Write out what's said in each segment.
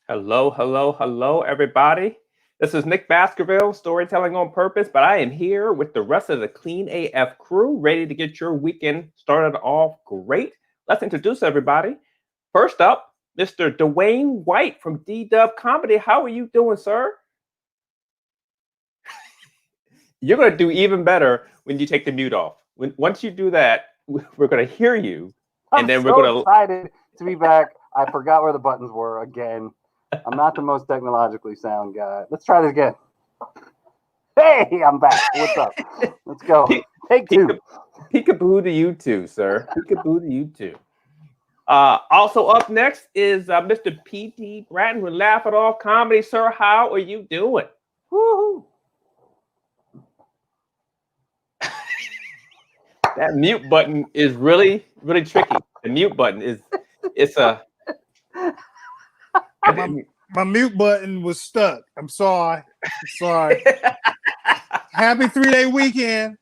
Hello, hello, hello, everybody. This is Nick Baskerville, Storytelling on Purpose, but I am here with the rest of the Clean AF crew, ready to get your weekend started off great. Let's introduce everybody. First up, Mr. Dewayne White from DDub Comedy. How are you doing, sir? You're going to do even better when you take the mute off. Once you do that, we're going to hear you, I'm so excited to be back. I forgot where the buttons were again. I'm not the most technologically sound guy. Let's try this again. Hey, I'm back. What's up? Let's go. Take two. Peekaboo to you too, sir. Peekaboo to you too. Also up next is Mr. P.D. Bratton with LaughItOff Comedy. Sir, how are you doing? Woohoo! That mute button is really, really tricky. The mute button it's a my mute button was stuck. I'm sorry. Happy 3-day weekend.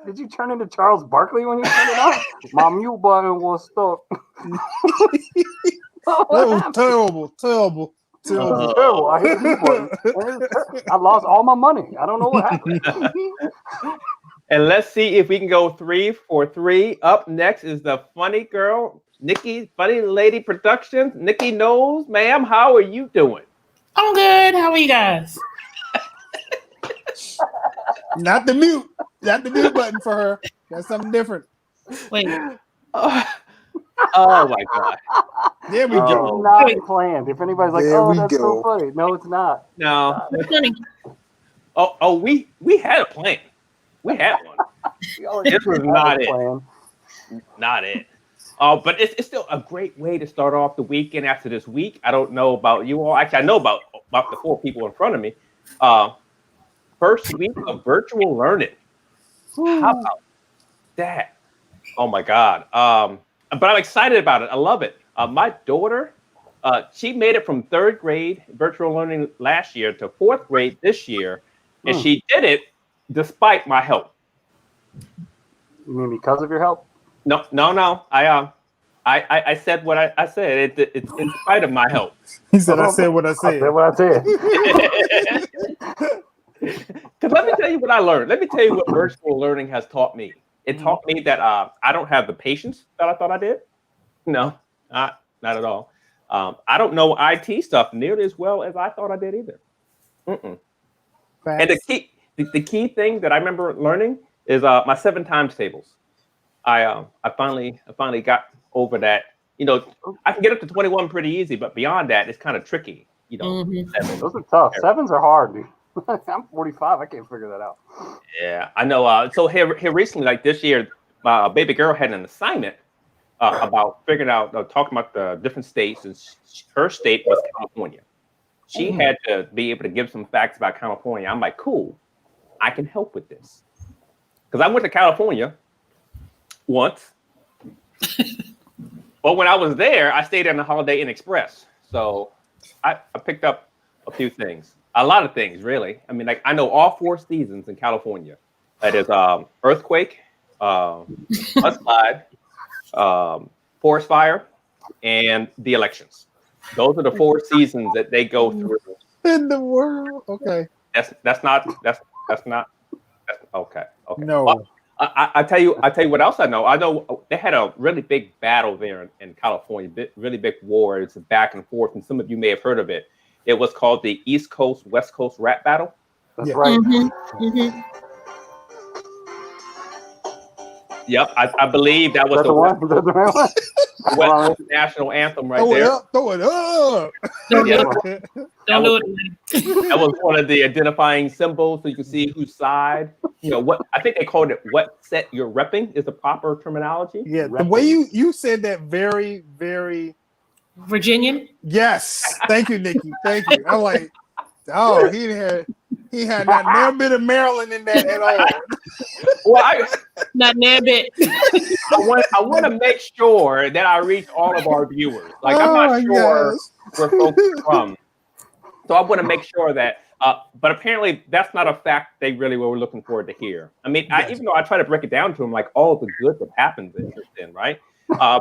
Did you turn into Charles Barkley when you turned it off? My mute button was stuck. That was terrible. Terrible. I hit the mute button. I lost all my money. I don't know what happened. And let's see if we can go 3 for 3. Up next is the funny girl, Nikki, Funny Lady Productions. Nikkie Knowles, ma'am, how are you doing? I'm good. How are you guys? Not the mute button for her. That's something different. Wait. Oh my God. There we go. It's not planned. If anybody's like, There that's so funny. No, it's not. No. It's funny. Oh, we had a plan. We had one. This was not it. Not it. But it's still a great way to start off the weekend after this week. I don't know about you all. Actually, I know about the 4 people in front of me. First week of virtual learning. How about that? Oh my God. But I'm excited about it. I love it. My daughter, she made it from 3rd grade virtual learning last year to 4th grade this year. And she did it despite my help. You mean because of your help? No. I said what I said. It's in spite of my help. He said, I said what I said. I said what I said. Because let me tell you what I learned. Let me tell you what virtual learning has taught me. It taught me that I don't have the patience that I thought I did. No, not at all. I don't know IT stuff nearly as well as I thought I did either. And the key thing that I remember learning is my 7 times tables. I finally got over that. You know, I can get up to 21 pretty easy, but beyond that, it's kind of tricky. You know, those are tough. 7s are hard, dude. I'm 45. I can't figure that out. Yeah, I know. So here recently, like this year, my baby girl had an assignment about figuring out, talking about the different states, and her state was California. She had to be able to give some facts about California. I'm like, cool, I can help with this. Because I went to California once. But when I was there, I stayed in the Holiday Inn Express. So I picked up a few things. A lot of things, really. I mean, like I know all 4 seasons in California. That is earthquake, mudslide, forest fire, and the elections. Those are the 4 seasons that they go through. In the world. Okay. That's not okay. No. Well, I tell you what else I know. I know they had a really big battle there in California, really big war. It's back and forth, and some of you may have heard of it. It was called the East Coast West Coast rap battle. That's right. Yep, I believe that was the one. West national anthem right there. Throw it up. Don't do it. That was one of the identifying symbols, so you can see whose side. You know what? I think they called it "what set you're repping" is the proper terminology. Yeah, the way you said that, very, very Virginian. Yes, thank you, Nikki. Thank you. I'm like, oh, he had not never bit of Maryland in that at all. Well, Not near bit. I want to make sure that I reach all of our viewers. Like I'm not sure where folks are from, so I want to make sure that. But apparently, that's not a fact they really were looking forward to hear. I mean, even though I try to break it down to them, like all the good that happens in, right?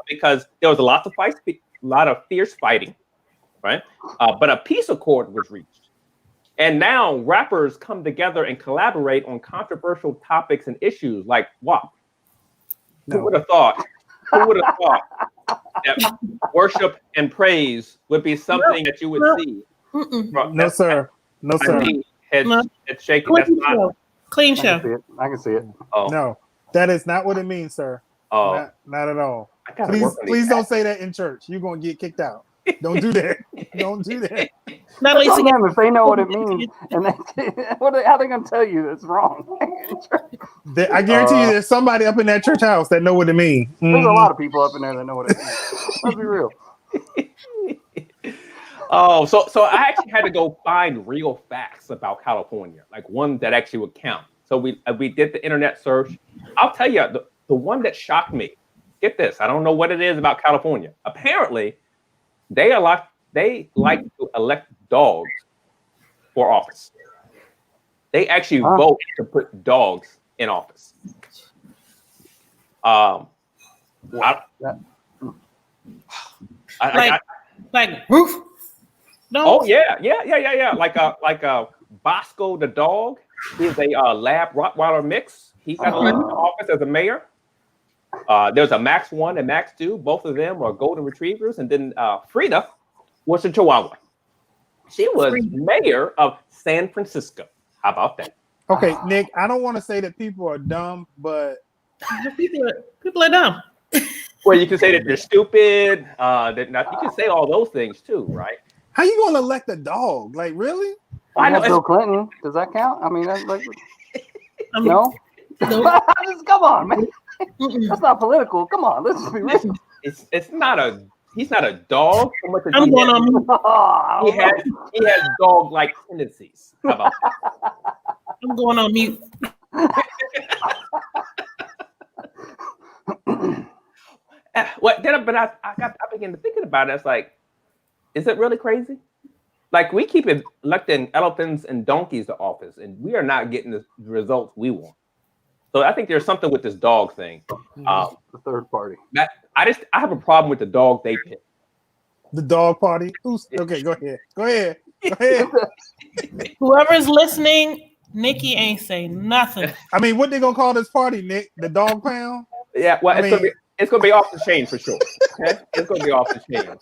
Because there was a lot of fierce fighting. right? But a peace accord was reached. And now rappers come together and collaborate on controversial topics and issues like WAP. No. Who would have thought? Who would have thought that worship and praise would be something that you would see? No, sir. No, sir. Head shaking. That's not. Clean show. I can see it. Oh. No, that is not what it means, sir. Oh. Not at all. Please don't say that in church. You're gonna get kicked out. Don't do that. Don't do that. Not at least If they know what it means, and how they gonna tell you it's wrong? I guarantee you, there's somebody up in that church house that know what it means. There's a lot of people up in there that know what it means. Let's be real. Oh, so I actually had to go find real facts about California, like one that actually would count. So we did the internet search. I'll tell you, the one that shocked me. Get this, I don't know what it is about California. Apparently, they like to elect dogs for office. They actually vote to put dogs in office. Like roof. No. Oh yeah. Like a Bosco the dog. He's a lab Rottweiler mix. He got elected to office as a mayor. There's a Max 1 and Max 2. Both of them are golden retrievers. And then Frida was a Chihuahua. She was mayor of San Francisco. How about that? Okay, Nick, I don't want to say that people are dumb, but people are dumb. Well, you can say that they're stupid. You can say all those things too, right? How you going to elect a dog? Like, really? I know Bill Clinton. Does that count? I mean, that's like no. Come on, man. That's not political. Come on, let's be real. It's not a. He's not a dog. I'm going on. He has dog-like tendencies. How about that? I'm going on mute. But I began to thinking about it. It's like, is it really crazy? Like, we keep electing elephants and donkeys to office, and we are not getting the results we want. So I think there's something with this dog thing. The third party. I have a problem with the dog they pick. The dog party? Okay, go ahead. Whoever's listening, Nikki ain't saying nothing. I mean, what they gonna call this party, Nick? The dog pound? Yeah, well, it's gonna be off the chain for sure. Okay, it's gonna be off the chain.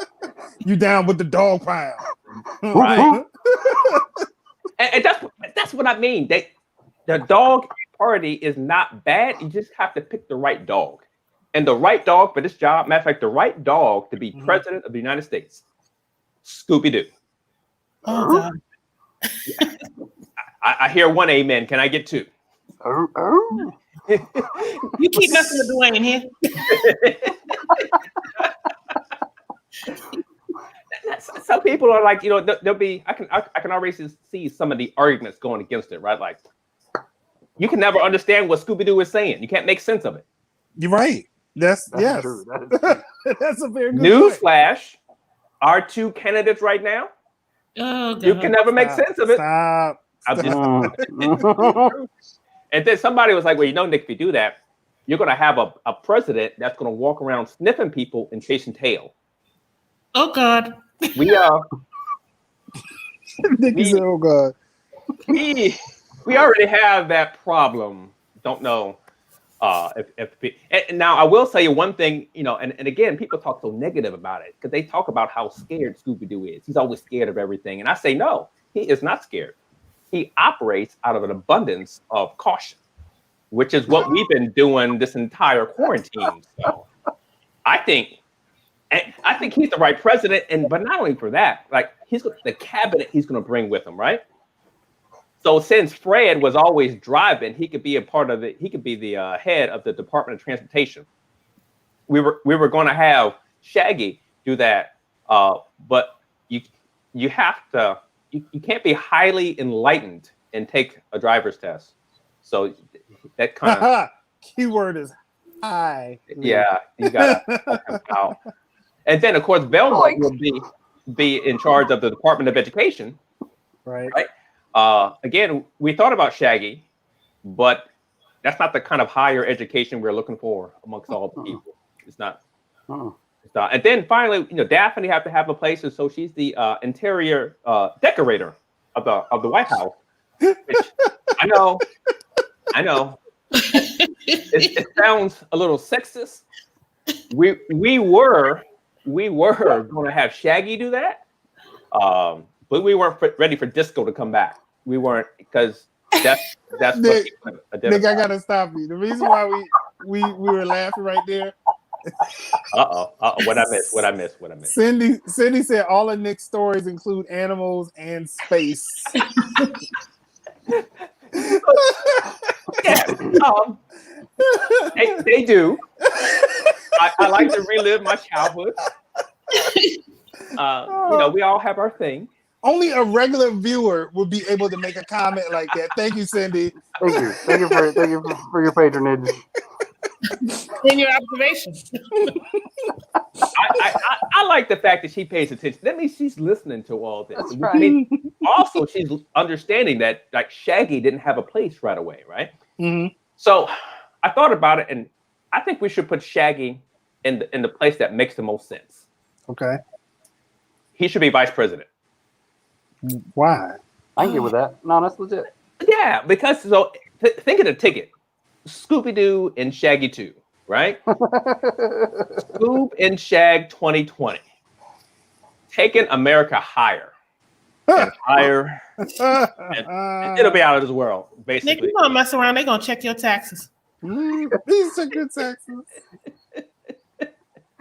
You down with the dog pound? Right. and that's what I mean. The dog party is not bad. You just have to pick the right dog. And the right dog for this job, matter of fact, the right dog to be president of the United States, Scooby-Doo. Oh, God. Yeah. I hear one amen. Can I get two? You keep messing with Dewayne here. Some people are like, there'll be. I can already see some of the arguments going against it, right? Like, you can never understand what Scooby-Doo is saying. You can't make sense of it. You're right. That's yes. True. That is true. That's a very good Newsflash: our two candidates right now. Oh, God. You can never make sense of it. Stop. And then somebody was like, well, Nick, if you do that, you're going to have a president that's going to walk around sniffing people and chasing tail. Oh, God. We are. Oh, God. We already have that problem. Don't know and now I will say you one thing, and again, people talk so negative about it because they talk about how scared Scooby-Doo is. He's always scared of everything. And I say, no, he is not scared. He operates out of an abundance of caution, which is what we've been doing this entire quarantine. So I think he's the right president. But not only for that, like the cabinet he's going to bring with him, right? So since Fred was always driving, he could be a part of it. He could be the head of the Department of Transportation. We were going to have Shaggy do that, but you have to. You can't be highly enlightened and take a driver's test. So that kind of keyword is high. Yeah, you got to out. And then of course Velma will be in charge of the Department of Education. Right. Again, we thought about Shaggy, but that's not the kind of higher education we're looking for amongst all the people. It's not. And then finally, Daphne have to have a place, and so she's the interior decorator of the White House. Which I know. It sounds a little sexist. We were going to have Shaggy do that, but we weren't ready for Disco to come back. We weren't, because that's Nick, I gotta stop you. The reason why we were laughing right there. What I missed? Cindy said all of Nick's stories include animals and space. Yes, they do. I like to relive my childhood. We all have our thing. Only a regular viewer would be able to make a comment like that. Thank you, Cindy. Thank you for your patronage. In your observations. I like the fact that she pays attention. That means she's listening to all this. That's right. Also, she's understanding that like Shaggy didn't have a place right away, right? Mm-hmm. So I thought about it, and I think we should put Shaggy in the place that makes the most sense. Okay. He should be vice president. Why? I can get with that. No, that's legit. Yeah, because think of the ticket. Scooby-Doo and Shaggy 2, right? Scoob and Shag 2020. Taking America higher. And higher. And it'll be out of this world, basically. Nick, you gonna mess around, they're gonna check your taxes. These are good taxes.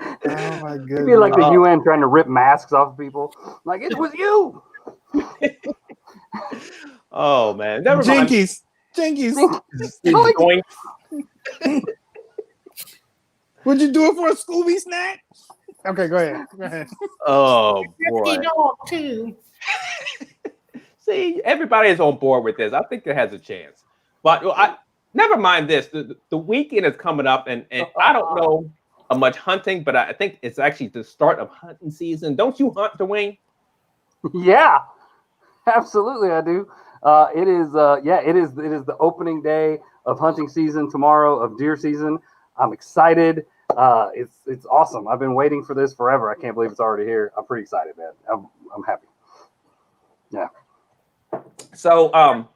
Oh my goodness. It'd be like the UN trying to rip masks off people. Like, it was you. Oh man. Never mind. Jinkies. Going. Would you do it for a Scooby snack? Okay, go ahead. Oh boy. Dog too. See, everybody is on board with this. I think it has a chance. But never mind this. The weekend is coming up, and I don't know much hunting, but I think it's actually the start of hunting season. Don't you hunt, Dewayne? Yeah, absolutely, I do. It is the opening day of hunting season tomorrow, of deer season. I'm excited. It's awesome. I've been waiting for this forever. I can't believe it's already here. I'm pretty excited, man. I'm happy. Yeah. So I'm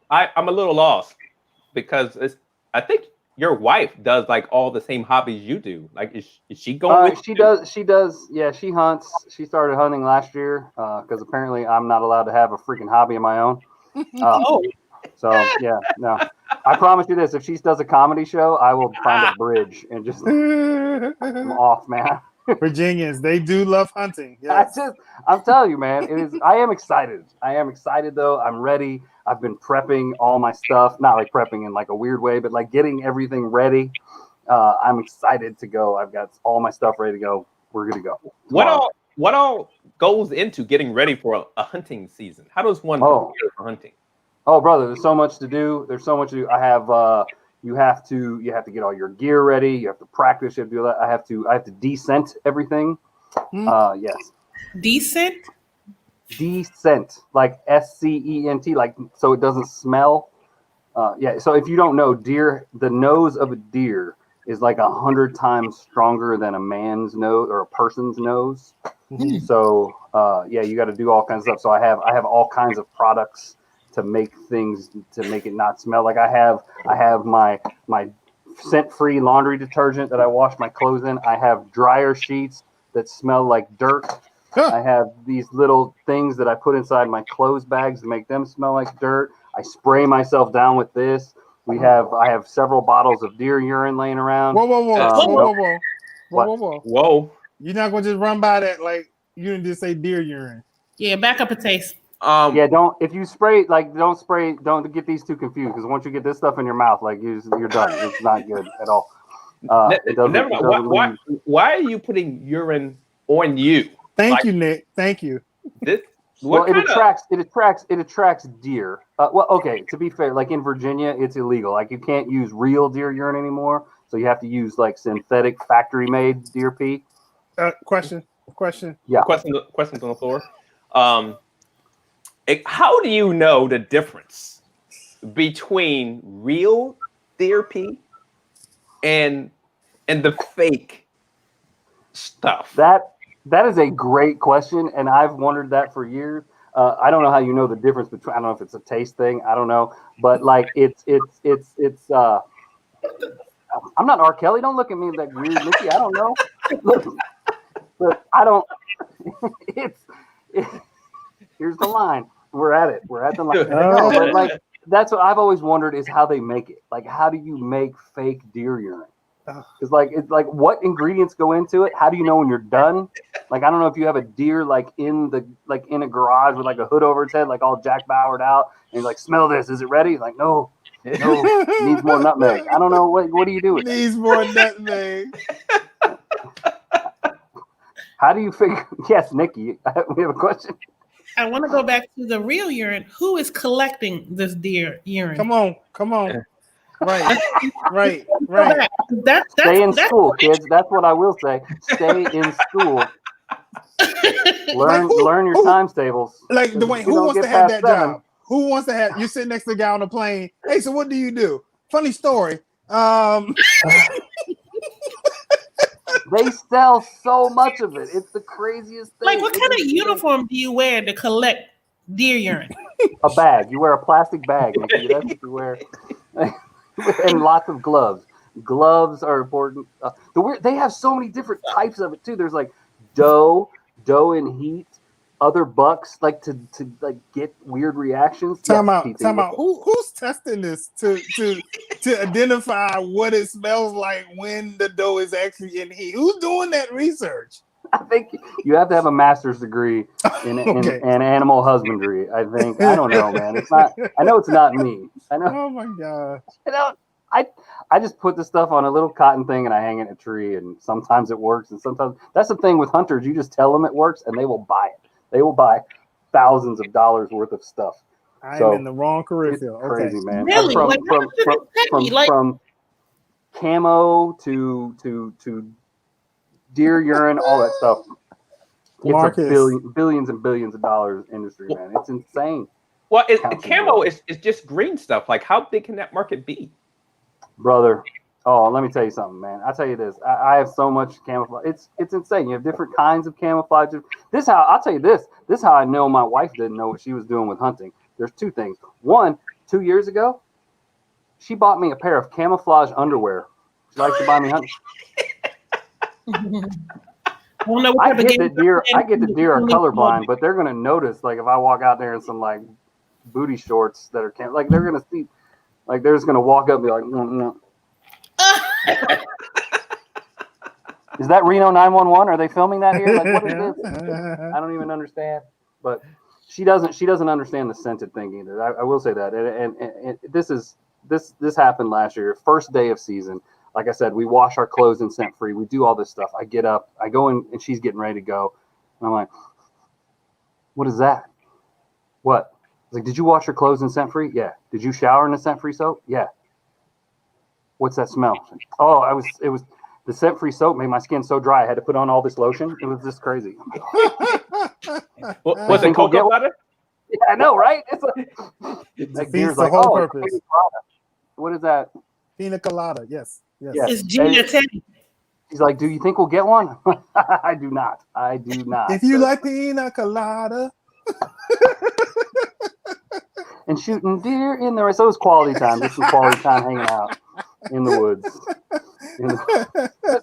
a little lost because I think your wife does like all the same hobbies you do. Like, is she going with you? She does. Yeah, she hunts. She started hunting last year because apparently I'm not allowed to have a freaking hobby of my own. So yeah, no. I promise you this: if she does a comedy show, I will find a bridge and just I'm off, man. Virginians, they do love hunting. Yes. I'm telling you, man. I am excited. Though. I'm ready. I've been prepping all my stuff, not like prepping in like a weird way, but like getting everything ready. I'm excited to go. I've got all my stuff ready to go. We're gonna go. What all goes into getting ready for a hunting season? How does one prepare for hunting? Oh, brother, there's so much to do. I have you have to get all your gear ready. You have to practice. You have to do that. I have to descent everything. Yes. Decent? Descent, like SCENT, like so it doesn't smell. Yeah. So if you don't know, the nose of a deer is like 100 times stronger than a man's nose or a person's nose. Mm-hmm. So yeah, you got to do all kinds of stuff. So I have all kinds of products to make it not smell. Like I have my scent-free laundry detergent that I wash my clothes in. I have dryer sheets that smell like dirt. I have these little things that I put inside my clothes bags to make them smell like dirt. I spray myself down with this. I have several bottles of deer urine laying around. Whoa. You're not gonna just run by that like you didn't just say deer urine. Yeah, back up a taste. Yeah, don't get these two confused, because once you get this stuff in your mouth, like you're done. It's not good at all. Never mind. Why are you putting urine on you? Thank you, Nick. Thank you. It attracts deer. Well, okay. To be fair, like in Virginia, it's illegal. Like you can't use real deer urine anymore, so you have to use like synthetic factory-made deer pee. Question. Yeah. Questions on the floor. How do you know the difference between real deer pee and the fake stuff? That is a great question, and I've wondered that for years. I don't know how you know the difference between. I don't know if it's a taste thing. I don't know, but like it's. I'm not R. Kelly. Don't look at me like weird, Nikki. I don't know. Look, but I don't. It's. Here's the line. We're at it. We're at the line. No, but like that's what I've always wondered is how they make it. Like, how do you make fake deer urine? Because it's like what ingredients go into it? How do you know when you're done? Like, I don't know if you have a deer like in a garage with like a hood over its head, like all Jack Bowered out, and you're like, smell this. Is it ready? Like, no, needs more nutmeg. I don't know what do you do with it? Needs more nutmeg. How do you figure? Yes, Nikki, we have a question. I want to go back to the real urine. Who is collecting this deer urine? Come on. Right. Stay in school, kids. That's what I will say. Stay in school. Learn your times tables. Like, Dwayne, who wants to have that job? Who wants to have? You sit next to the guy on the plane. Hey, so what do you do? Funny story. They sell so much of it. It's the craziest thing. Like, what kind of uniform do you wear to collect deer urine? A bag. You wear a plastic bag, Nikki. That's what you wear. And lots of gloves. Gloves are important. They have so many different types of it too. There's like doe in heat, other bucks like to like get weird reactions. Time out. Who's testing this to identify what it smells like when the doe is actually in heat? Who's doing that research? I think you have to have a master's degree in animal husbandry. I think. I don't know, man. It's not. I know it's not me. I know. Oh my god. I just put the stuff on a little cotton thing and I hang it in a tree, and sometimes it works, and sometimes that's the thing with hunters. You just tell them it works, and they will buy it. They will buy thousands of dollars worth of stuff. I'm in the wrong career field. Crazy, man. Really? From camo to deer urine, all that stuff. It's a billions and billions of dollars industry, man. It's insane. Well, camo is just green stuff. Like, how big can that market be? Brother, let me tell you something, man. I'll tell you this. I have so much camouflage. It's insane. You have different kinds of camouflage. I'll tell you this. This is how I know my wife didn't know what she was doing with hunting. There's two things. One, 2 years ago, she bought me a pair of camouflage underwear. She likes to buy me hunting. I get the deer are colorblind, but they're gonna notice. Like if I walk out there in some like booty shorts that are like they're gonna see, like they're just gonna walk up and be like, mm. Is that Reno 911? Are they filming that here? Like what is this? I don't even understand. But she doesn't understand the scented thing either. I will say that. And this happened last year, first day of season. Like I said, we wash our clothes in scent free. We do all this stuff. I get up, I go in, and she's getting ready to go. And I'm like, what is that? What? I was like, did you wash your clothes in scent free? Yeah. Did you shower in the scent free soap? Yeah. What's that smell? Oh, it was the scent free soap made my skin so dry I had to put on all this lotion. It was just crazy. Was it cocoa butter? Yeah, I know, right? It's like deer's like, purpose. What is that? Pina colada, yes. It's Gina Teddy. He's like, do you think we'll get one? I do not. If you like pina colada. And shooting deer in there. So it was quality time. Just some quality time hanging out in the woods.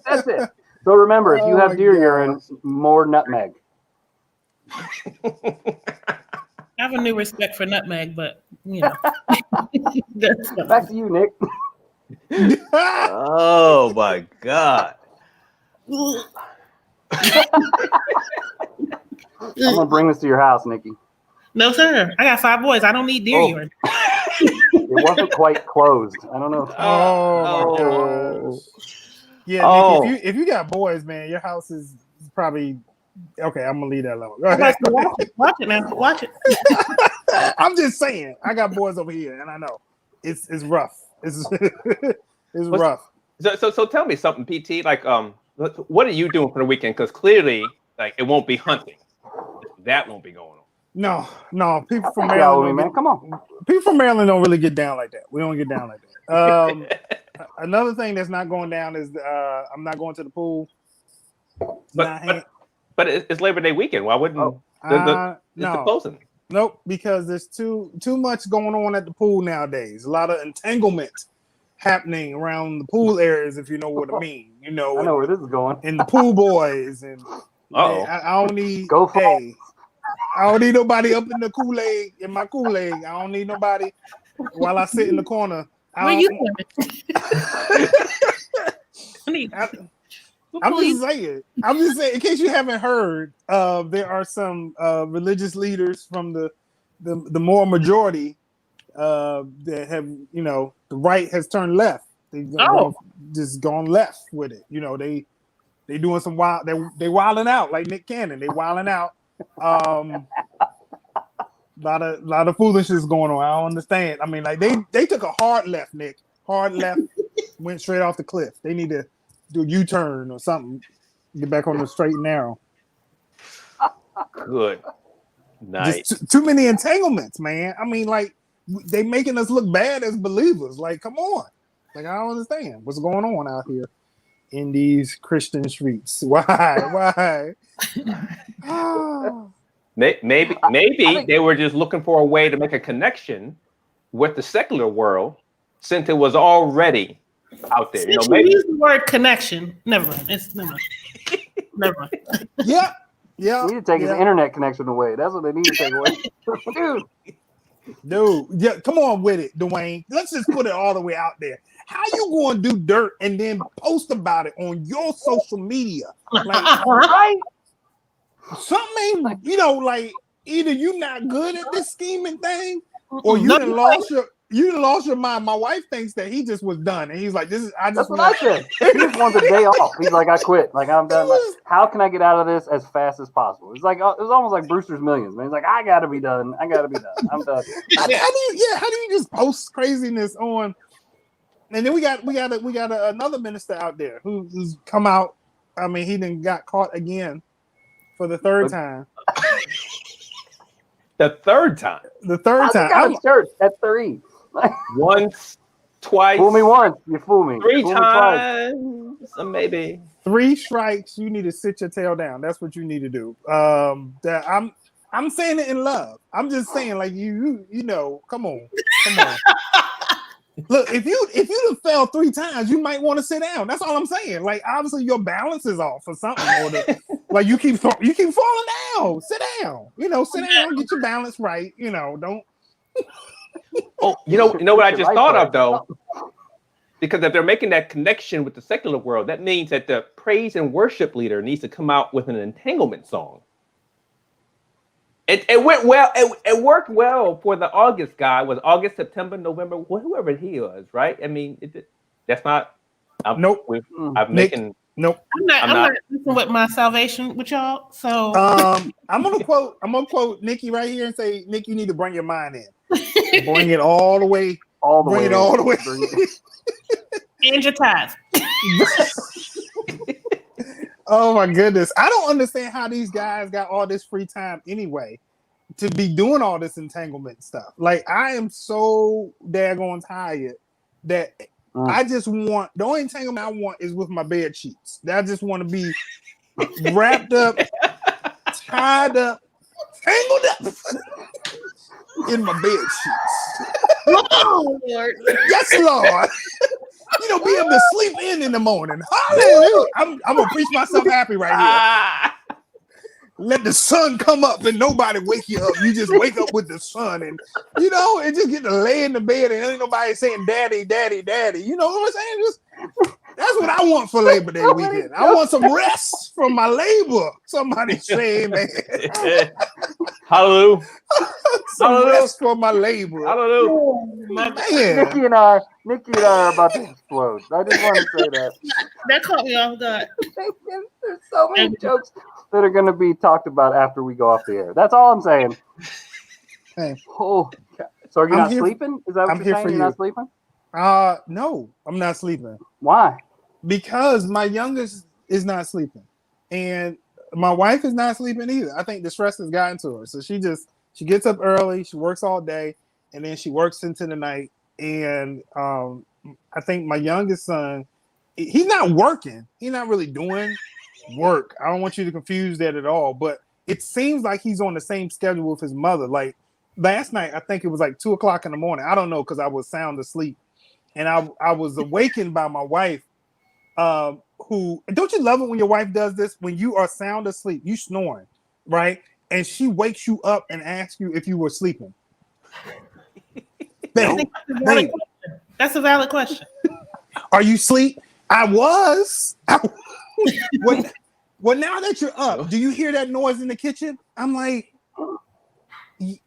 That's it. So remember, if you have deer urine, more nutmeg. I have a new respect for nutmeg, but you know. Back to you, Nick. Oh my god. I'm gonna bring this to your house, Nikki. No, sir. I got 5 boys. I don't need deer urine. It wasn't quite closed. I don't know. Oh. Yeah, Nick, if you got boys, man, your house is probably okay. I'm gonna leave that alone. Go ahead. Watch it, man. Watch it. I'm just saying. I got boys over here, and I know it's rough. It's rough. So tell me something, PT. Like, what are you doing for the weekend? Because clearly, like, it won't be hunting. That won't be going on. No. People from Maryland, man. Come on. People from Maryland don't really get down like that. We don't get down like that. Another thing that's not going down is I'm not going to the pool. But it's Labor Day weekend. Why wouldn't the closing? Nope, because there's too much going on at the pool nowadays. A lot of entanglement happening around the pool areas, if you know what I mean. You know, I know where this is going. And the pool boys and I don't need I don't need nobody up in the Kool-Aid, in my Kool-Aid. I don't need nobody while I sit in the corner. Where you I'm just saying, in case you haven't heard, there are some religious leaders from the more majority that have, you know, the right has turned left. They've just gone left with it. You know, they doing some wild, they wilding out like Nick Cannon. They wilding out. Lot of foolishness going on. I don't understand. I mean, like they took a hard left, Nick. Hard left, went straight off the cliff. They need to do a U-turn or something. Get back on the straight and narrow. Good. Nice. Just too many entanglements, man. I mean, like they making us look bad as believers. Like, come on. Like, I don't understand what's going on out here in these Christian streets. Why? Maybe they were just looking for a way to make a connection with the secular world since it was already out there. Since you use the word connection, never mind. Never mind. Yeah. We need to take his internet connection away. That's what they need to take away. Dude, yeah, come on with it, Dewayne. Let's just put it all the way out there. How you going to do dirt and then post about it on your social media? Like, right? Something ain't, you know, like either you not good at this scheming thing, or you done lost your mind. My wife thinks that he just was done, and he's like, That's what I said. He just wants a day off. He's like, I quit. Like, I'm done. Like, how can I get out of this as fast as possible? It's like it was almost like Brewster's Millions, man. He's like, I gotta be done. I'm done. How do you just post craziness on? And then we got another minister out there who's come out. I mean, he done got caught again for the third time. The third time. I'm church at 3. Once, twice. Fool me once, you fool me. 3 times, maybe. 3 strikes. You need to sit your tail down. That's what you need to do. That I'm saying it in love. I'm just saying, like you know, come on. Look, if you fell 3 times, you might want to sit down. That's all I'm saying. Like, obviously your balance is off or something. Like you keep falling down. Sit down. You know, sit down. Get your balance right. You know, don't. Oh, you know what I just thought of though, because if they're making that connection with the secular world, that means that the praise and worship leader needs to come out with an entanglement song. It went well. It worked well for the August guy. Was August, September, November, whoever he was, right? I mean, that's not. Nope. I'm making. Nope. I'm not messing with my salvation with y'all. So I'm gonna quote Nikki right here and say, Nick, you need to bring your mind in. Bring it all the way. Bring it all the way. And your tithes. Oh my goodness. I don't understand how these guys got all this free time anyway to be doing all this entanglement stuff. Like, I am so daggone tired that I just want, the only entanglement I want is with my bed sheets. I just want to be wrapped up, tied up, tangled up in my bed sheets. Oh, Lord. Yes, Lord. You know, be able to sleep in the morning. Hallelujah. I'm gonna preach myself happy right here. Let the sun come up and nobody wake you up. You just wake up with the sun, and you know, and just get to lay in the bed and ain't nobody saying daddy, daddy, daddy. You know what I'm saying? That's what I want for Labor Day weekend. I want some rest from my labor. Somebody say, man. Hallelujah. Some rest from my labor. Hallelujah. Man. Nikki and I are about to explode. I just want to say that. That caught me off guard. There's so many jokes that are going to be talked about after we go off the air. That's all I'm saying. Hey. Oh, so are you not sleeping? Is that what you're saying? You're not sleeping? No, I'm not sleeping. Why? Because my youngest is not sleeping, and my wife is not sleeping either. I think the stress has gotten to her, so she gets up early, she works all day, and then she works into the night. And I think my youngest son, he's not working, he's not really doing work. I don't want you to confuse that at all. But it seems like he's on the same schedule with his mother. Like last night, I think it was like 2:00 in the morning. I don't know because I was sound asleep, and I was awakened by my wife. Who don't you love it when your wife does this? When you are sound asleep, you snoring, right? And she wakes you up and asks you if you were sleeping. Babe, that's a valid question. Are you asleep? I was. Well, now that you're up, do you hear that noise in the kitchen? I'm like,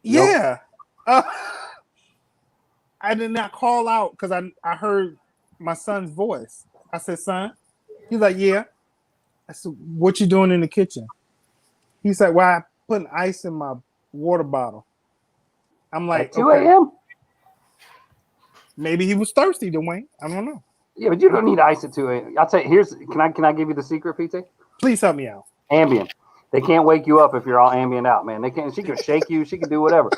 yeah. Nope. I did not call out because I heard my son's voice. I said, son. He's like, yeah. I said, what you doing in the kitchen? He said, well, I putting ice in my water bottle. I'm like, at 2 a.m.? Maybe he was thirsty, Dwayne. I don't know. Yeah, but you don't need ice at 2 a.m. I'll tell you, can I give you the secret, PT? Please help me out. Ambient. They can't wake you up if you're all ambient out, man. They can't. She can shake you. She can do whatever.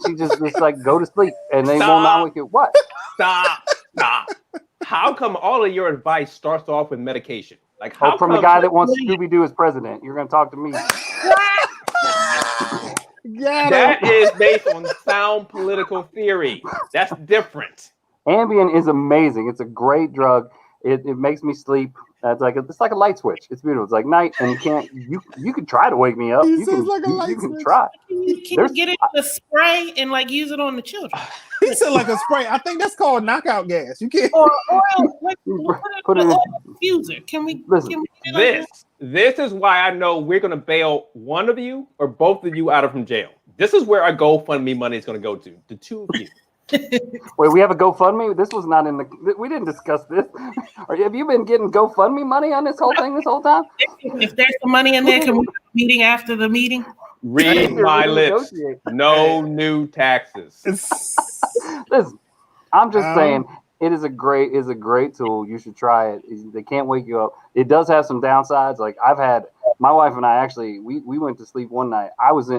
She just like go to sleep, and they will not wake you. What? Stop. How come all of your advice starts off with medication? Like how from the guy that wants Scooby-Doo as president. You're going to talk to me. That is based on sound political theory. That's different. Ambien is amazing. It's a great drug. It makes me sleep. It's like a light switch. It's beautiful. It's like night, and you can try to wake me up. You can try. Can you get it in a spray and like use it on the children? He said like a spray. I think that's called knockout gas. You can't. Or put it in the diffuser. Can we? Listen, this is why I know we're gonna bail one of you or both of you out of from jail. This is where our GoFundMe money is gonna go to. The two of you. Wait, we have a GoFundMe? This was not in the. We didn't discuss this. Have you been getting GoFundMe money on this whole thing this whole time? If there's some money in there, can we have a meeting after the meeting? Read my lips. No new taxes. Listen, I'm just saying it is a great tool. You should try it. They can't wake you up. It does have some downsides. Like I've had my wife and I actually we went to sleep one night.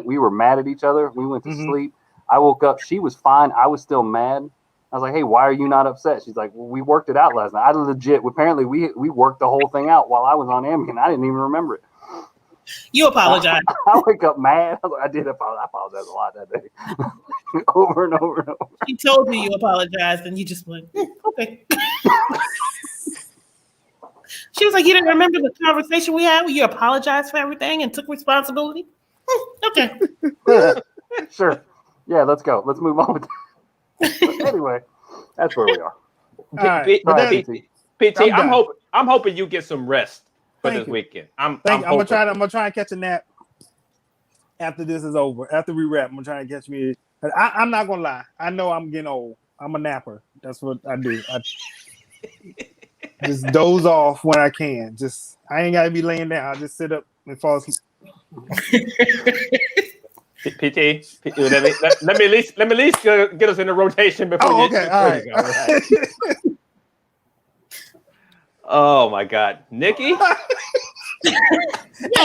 We were mad at each other. We went to sleep. I woke up. She was fine. I was still mad. I was like, "Hey, why are you not upset?" She's like, "Well, we worked it out last night." Apparently, we worked the whole thing out while I was on Ambien. I didn't even remember it. You apologize. I wake up mad. I did apologize. I apologize a lot that day, over and over and over. She told you apologized, and you just went, okay. She was like, "You didn't remember the conversation we had where you apologized for everything and took responsibility?" Okay. Sure. Yeah, let's go. Let's move on with that. Anyway, that's where we are. PT, I'm hoping you get some rest for this weekend. I'm gonna try and catch a nap after this is over. After we wrap, I'm gonna try and catch me. I'm not gonna lie. I know I'm getting old. I'm a napper. That's what I do. I just doze off when I can. I ain't gotta be laying down. I just sit up and fall asleep. PT, let me at least get us in the rotation before you. Okay, all right. All right. Oh my God, Nikki! I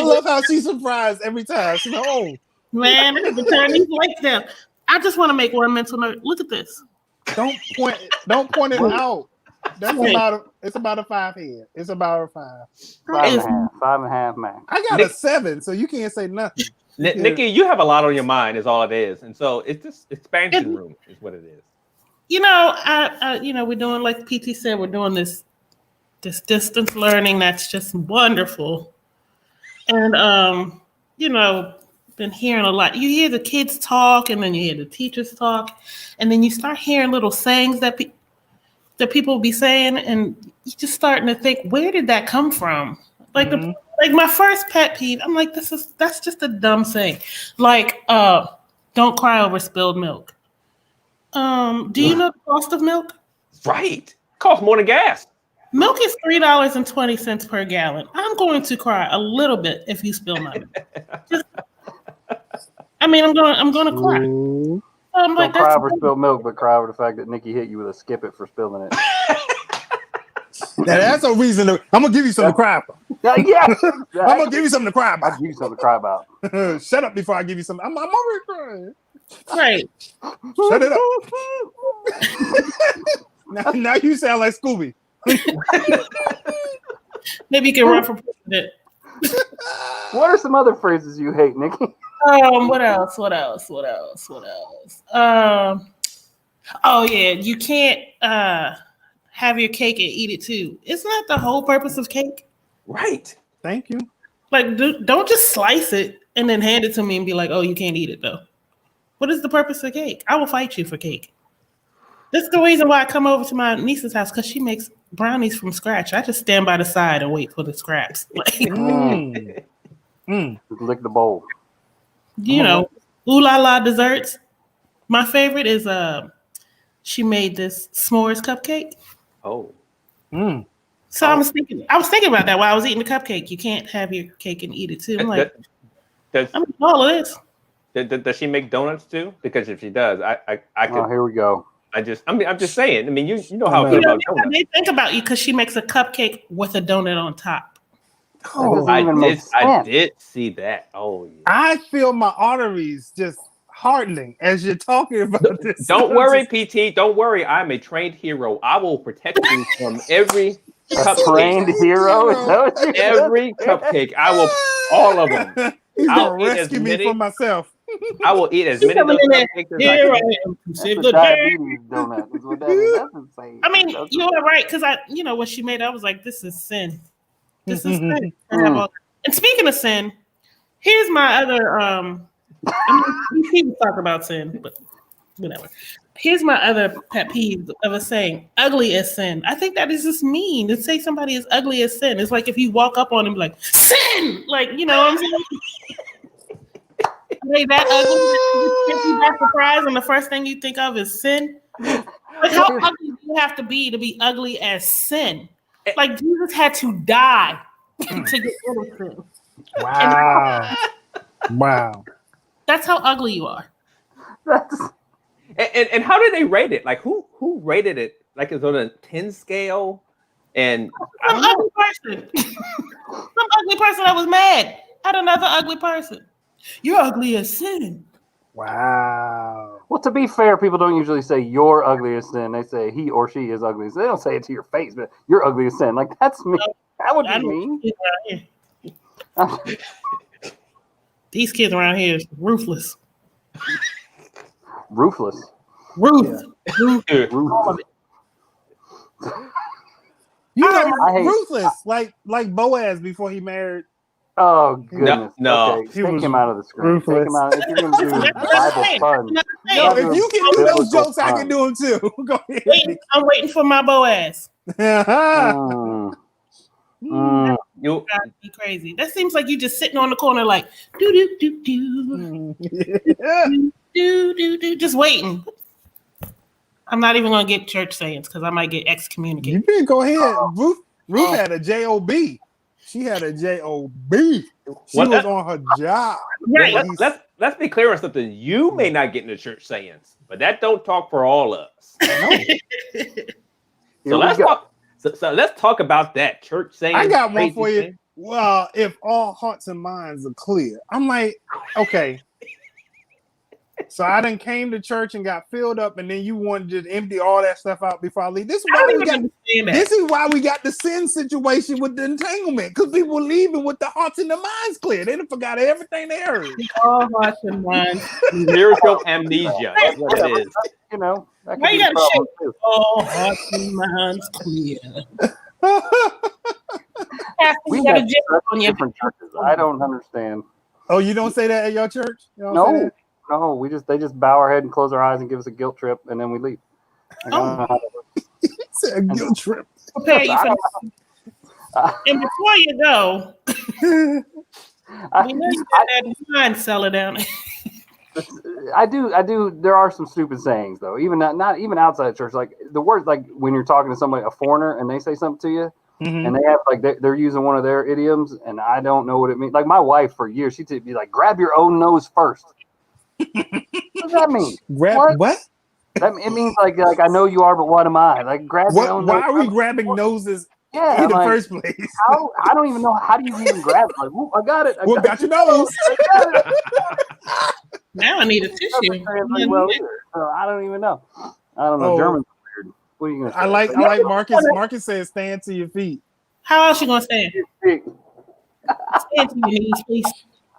love how she's surprised every time. She's like, "Oh man, I have to turn these lights down." I just want to make one mental note. Look at this. Don't point it out. It's about a 5 head. It's about a 5. 5.5, man. I got a 7, so you can't say nothing. Nikki, you have a lot on your mind, is all it is, and so it's just expansion room is what it is. We're doing, like PT said, we're doing this distance learning that's just wonderful, and been hearing a lot. You hear the kids talk, and then you hear the teachers talk, and then you start hearing little sayings that people be saying, and you just starting to think, where did that come from? Like like my first pet peeve, I'm like, that's just a dumb thing. Like, don't cry over spilled milk. Do you know the cost of milk? Right. Costs more than gas. Milk is $3.20 per gallon. I'm going to cry a little bit if you spill my milk. I'm going to cry. Don't cry over spilled milk, but cry over the fact that Nikki hit you with a skip it for spilling it. Now, that's a reason. I'm gonna give you something to cry about. Yeah, I'm gonna give you something to cry about. I'll give you something to cry about. Shut up before I give you something. I'm already crying. Right. Shut it up. now you sound like Scooby. Maybe you can run for president. What are some other phrases you hate, Nikki? What else? Oh yeah, you can't have your cake and eat it too. Isn't that the whole purpose of cake? Right. Thank you. Like, don't just slice it and then hand it to me and be like, "Oh, you can't eat it though." What is the purpose of cake? I will fight you for cake. This is the reason why I come over to my niece's house, because she makes brownies from scratch. I just stand by the side and wait for the scraps. Like, Just lick the bowl. you know, ooh la la desserts. My favorite is she made this s'mores cupcake. Oh. So I was thinking about that while I was eating the cupcake. You can't have your cake and eat it too. I'm like, I'm all of this. Does she make donuts too? Because if she does, I could. Oh, here we go. I'm just saying. I mean, you know how I feel about donuts. They think about you because she makes a cupcake with a donut on top. Oh, I did see that. Oh, yeah. I feel my arteries just hardening as you're talking about this. Don't worry, PT. Don't worry. I'm a trained hero. I will protect you from every cupcake. Trained hero? Is that what Every cupcake. I will. All of them. He's gonna rescue me from myself. I will eat as many of those cupcakes as I can. That's a diabetes donut. Is what that is. That's insane. I mean, you were right, because when she made it, I was like, this is sin. This is sin. And speaking of sin, here's my other people talk about sin, but whatever. Here's my other pet peeve of a saying, ugly as sin. I think that is just mean to say somebody is ugly as sin. It's like if you walk up on them like, sin! Like, you know what I'm saying? They that ugly, you by surprise, and the first thing you think of is sin. Like, how ugly do you have to be ugly as sin? Like, Jesus had to die to get rid of sin. Wow. Wow. That's how ugly you are. And how did they rate it? Like, who rated it? Like, it's on a 10 scale? And some ugly person. Some ugly person that was mad at another ugly person. You're ugly as sin. Wow. Well, to be fair, people don't usually say you're ugly as sin. They say he or she is ugly. So they don't say it to your face, but you're ugly as sin. Like, that's me. That would be mean. These kids around here is ruthless. Ruthless. Ruthless. Ruthless. You know, ruthless, like Boaz before he married. Oh goodness! No. Okay. Take him out of the screen. Ruthless. Take him out. If you're gonna do Bible fun, no, if you can do those jokes, I can do them too. Go ahead. I'm waiting for my Boaz. You be crazy. That seems like you just sitting on the corner, like do do do do, just waiting. I'm not even gonna get church sayings because I might get excommunicated. You can go ahead. Ruth had a J-O-B. She had a J-O-B. She was on her job. Right. Let's be clear on something. You may not get into church sayings, but that don't talk for all of us. So let's talk about that church saying. I got one for you. Well, if all hearts and minds are clear, I'm like, okay. So I done came to church and got filled up, and then you wanted to empty all that stuff out before I leave. This is why we got the sin situation with the entanglement, because people were leaving with the hearts and the minds clear. They done forgot everything they heard. All hearts and minds. Spiritual amnesia. That's what it is. You know, that why you gotta shake all hearts and minds clear? We got different churches. I don't understand. Oh, you don't say that at your church? No. No, they just bow our head and close our eyes and give us a guilt trip, and then we leave. It's a guilt trip. Prepare you for and before you go, we know you got that wine cellar down there. I do. There are some stupid sayings though. Even not even outside church. Like the words, like when you're talking to somebody, a foreigner, and they say something to you, and they have like they're using one of their idioms, and I don't know what it means. Like my wife for years, she'd be like, "Grab your own nose first." What does that mean? Grab what? It means like I know you are, but what am I? Like grab your own nose. Why are we grabbing noses in the first place? How? I don't even know. How do you even grab it? Like, I got it. Got your nose. Now I need a tissue. So I don't even know. I don't know. German's weird. What are you gonna say? I like Marcus. Marcus says stand to your feet. How else you gonna stand? Stand to your knees, please.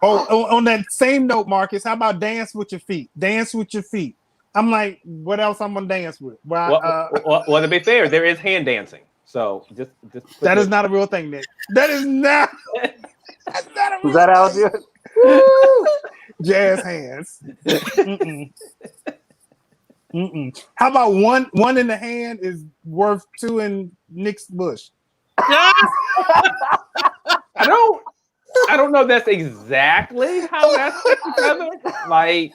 Oh, on that same note, Marcus, how about dance with your feet? Dance with your feet. I'm like, what else I'm gonna dance with? Well, to be fair, there is hand dancing. So just that is not a real thing, Nick. That is not. That's not a real Is that how thing. it do it? Jazz hands. Mm-mm. Mm-mm. How about one in the hand is worth two in Nick's bush? I don't know if that's exactly how that's put together. Like,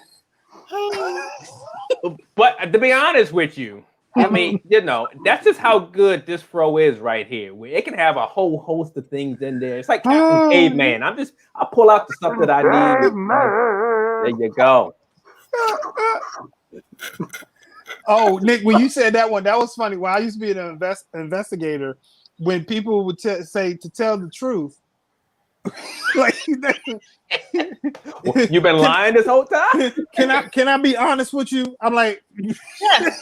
but to be honest with you, I mean, that's just how good this throw is right here. It can have a whole host of things in there. It's like Captain Caveman. I pull out the stuff that I need. There you go. Oh, Nick, when you said that one, that was funny. When I used to be an investigator, when people would say to tell the truth, like, you've been lying this whole time. Can I be honest with you? I'm like, Yeah.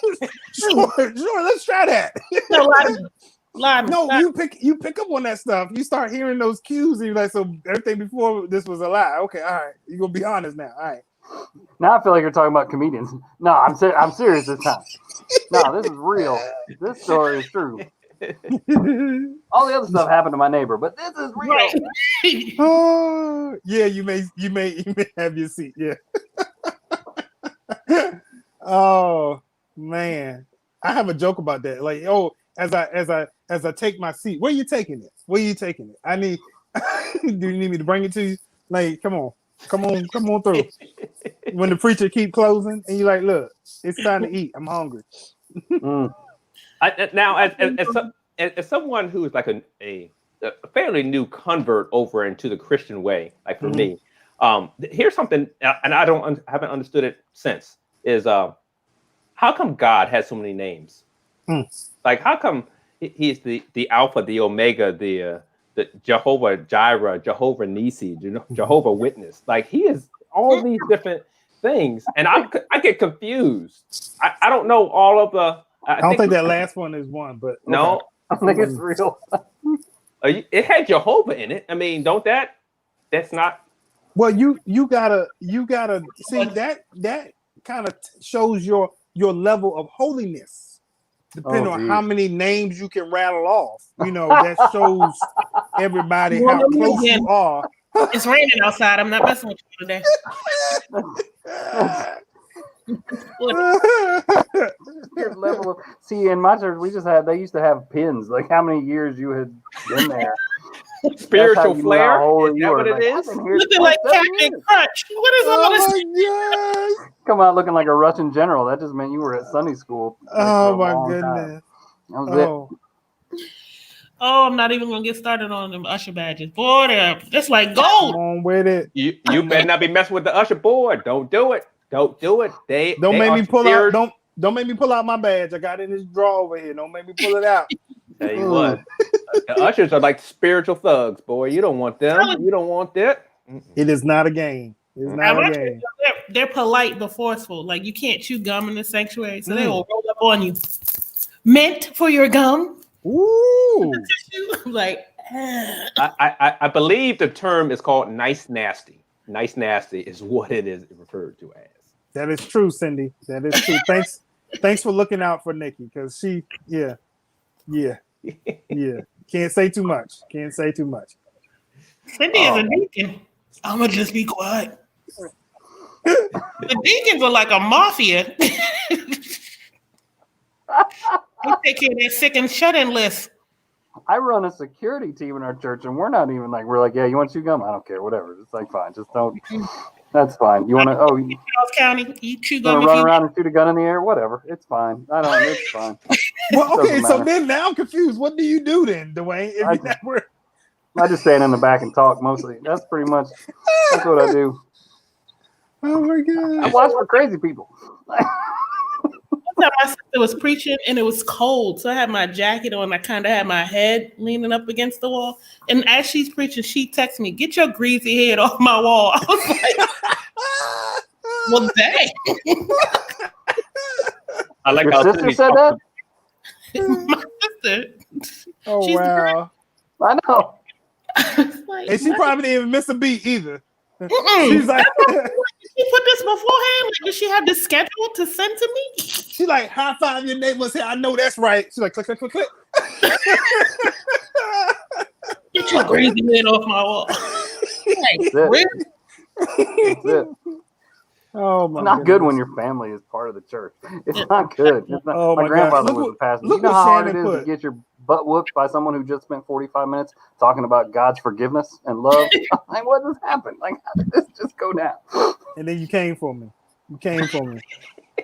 sure, let's try that. No, you pick up on that stuff. You start hearing those cues, and you're like, so everything before this was a lie. Okay, all right, you're gonna be honest now. All right. Now I feel like you're talking about comedians. No, I'm serious this time. No, this is real. This story is true. All the other stuff happened to my neighbor, but this is real. right. Oh, yeah, you may have your seat. Yeah. Oh man, I have a joke about that. Like, as I take my seat, where are you taking it? Where are you taking it? I need. Do you need me to bring it to you? Like, come on through. When the preacher keep closing, and you're like, look, it's time to eat. I'm hungry. Now, as someone who is like a fairly new convert over into the Christian way, like for me, here's something, and I haven't understood it since. Is how come God has so many names? Like, how come he's the Alpha, the Omega, the Jehovah Jireh, Jehovah Nisi, Jehovah Witness? Like, he is all these different things, and I get confused. I don't know all of the. I don't think that last one is one, but okay. No, I think it's real. It had Jehovah in it. I mean, that's not. Well, you gotta see that kind of shows your level of holiness, depending on how many names you can rattle off. That shows everybody how close you are. It's raining outside. I'm not messing with you today. Your level of, see, in my church, they used to have pins, like how many years you had been there. Spiritual flair? Is that what it is? Looking like Captain Crunch. What is all this? God. Come out looking like a Russian general. That just meant you were at Sunday school. Oh my goodness. That was it. Oh, I'm not even gonna get started on them usher badges. Boy, it's like gold. Come on with it. You better not be messing with the usher board. Don't do it. Don't do it. Don't make me pull out. Don't make me pull out my badge. I got it in this drawer over here. Don't make me pull it out. Tell you what, the ushers are like spiritual thugs, boy. You don't want them. You don't want that. It is not a game. It's not a game. They're polite but forceful. Like, you can't chew gum in the sanctuary, so they will roll up on you. Mint for your gum. Ooh. Like, I believe the term is called nice nasty. Nice nasty is what it is referred to as. That is true, Cindy. That is true. Thanks for looking out for Nikki, because she, yeah. Can't say too much. Cindy is a deacon. I'm gonna just be quiet. The deacons are like a mafia. They take care of their sick and shut-in list. I run a security team in our church, and we're like, yeah, you want to chew gum? I don't care, whatever. It's like, fine, just don't. That's fine. You want to? Oh, you County, you chew gum. Run around and shoot a gun in the air? Whatever. It's fine. It's fine. Well, okay, so then now I'm confused. What do you do then, Dwayne? I just stand in the back and talk mostly. That's pretty much. That's what I do. Oh my God! I watch for crazy people. My sister was preaching and it was cold, so I had my jacket on. I kind of had my head leaning up against the wall, and as she's preaching, she texts me, "Get your greasy head off my wall." I was like, "Well, dang." I like your how sister said that. My sister. Oh, she's wow! I know. Like, And she probably didn't even miss a beat either. Mm-mm. She's like, Did she put this beforehand? Like, did she have this schedule to send to me? she like, high five your neighbor and say, I know that's right. She's like, click, click, click, click. Get your crazy head off my wall. Like, really? That's it. Oh my It's not goodness. good when your family is part of the church. It's not good. It's not, Oh my my grandfather God. was a pastor. Look You know what how hard it Shannon is to put. get your butt whooped by someone who just spent 45 minutes talking about God's forgiveness and love? Like, what just happened? Like, how did this just go down? And then you came for me. You came for me.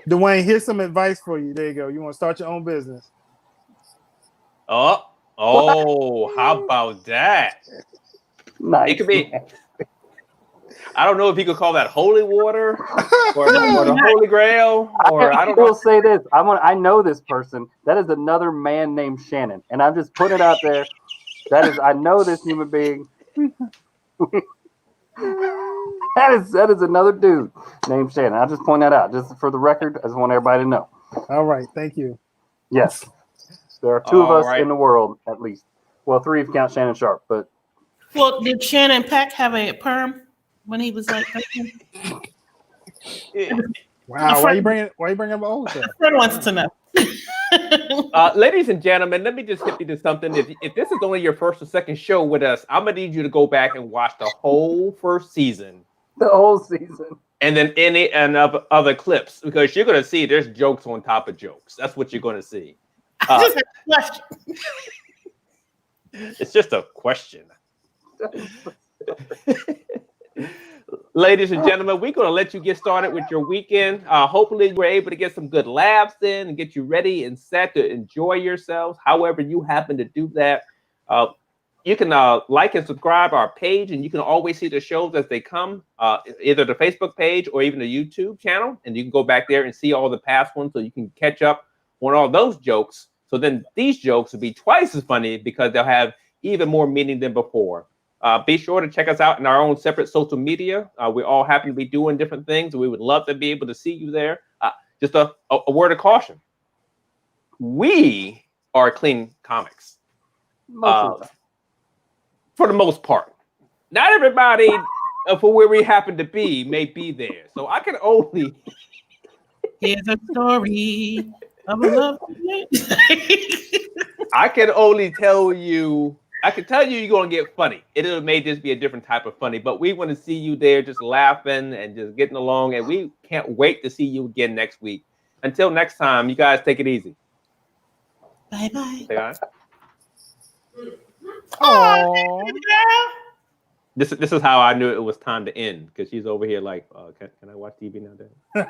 Dwayne, here's some advice for you. There you go. You want to start your own business. Oh, how about that? Nice. It could be. I don't know if you could call that holy water or the Holy Grail, or I don't know. will say this. I know this person. That is another man named Shannon, and I'm just putting it out there. I know this human being. That is another dude named Shannon. I'll just point that out, just for the record. I just want everybody to know. All right. Thank you. Yes, there are two of us right. in the world, at least. Well, three if you count Shannon Sharp, but. Well, did Shannon Peck have a perm when he was like 13? Wow. Why you bringing up old stuff? A friend wants to know. Ladies and gentlemen, let me just hit you to something. If this is only your first or second show with us, I'm gonna need you to go back and watch the whole first season. The whole season. And then any and other clips, because you're gonna see there's jokes on top of jokes. That's what you're gonna see. I just have a question. It's just a question. Ladies and gentlemen, we're going to let you get started with your weekend. Hopefully, we're able to get some good laughs in and get you ready and set to enjoy yourselves. However you happen to do that, you can like and subscribe our page, and you can always see the shows as they come, either the Facebook page or even the YouTube channel. And you can go back there and see all the past ones so you can catch up on all those jokes. So then these jokes will be twice as funny because they'll have even more meaning than before. Be sure to check us out in our own separate social media. We all happen to be doing different things. We would love to be able to see you there. Just a word of caution. We are clean comics. For the most part. Not everybody for where we happen to be may be there. So I can only... Here's a story of a love. I can only tell you... I can tell you you're going to get funny. It may just be a different type of funny, but we want to see you there just laughing and just getting along, and we can't wait to see you again next week. Until next time, you guys take it easy. Bye-bye. Oh, This is how I knew it was time to end, because she's over here like, can I watch TV now, Dad?